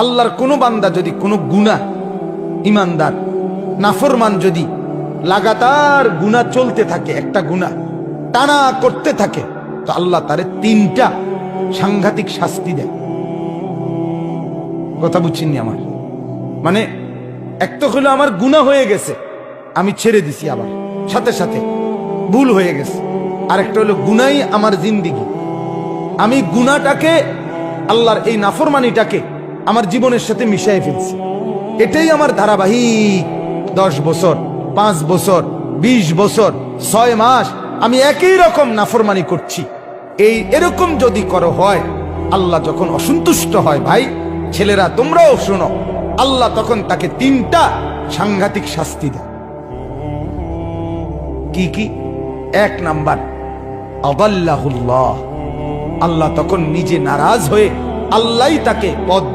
আল্লাহর কোন বান্দা যদি কোনো গুনাহ, ইমানদার নাফরমান যদি লাগাতার গুনাহ চলতে থাকে, একটা গুনাহ টানা করতে থাকে, তো আল্লাহ তারে 3টা সাংঘাতিক শাস্তি দেয়। কথা বুঝছেননি আমার? মানে এক তো হলো আমার গুনাহ হয়ে গেছে, আমি ছেড়ে দিছি, আবার সাথে সাথে ভুল হয়ে গেছে। আরেকটা হলো গুনাহই আমার জিন্দেগি, আমি গুনাহটাকে, আল্লাহর এই নাফরমানিটাকে আমার জীবনের সাথে মিশিয়ে ফেলছি। এটাই আমার ধারাবাহিক 10 বছর, 5 বছর, 20 বছর, 6 মাস আমি একই রকম নাফরমানি করছি। এরকম যদি করো হয়, আল্লাহ যখন অসন্তুষ্ট হয়, ভাই ছেলেরা তোমরাও শোনো, আল্লাহ তখন তাকে 3টা সাংঘাতিক শাস্তি দেয়। কি কি? 1 নাম্বার, আদাল্লাহুল্লাহ, আল্লাহ তখন নিজে নারাজ হয়ে আল্লাহই তাকে পথ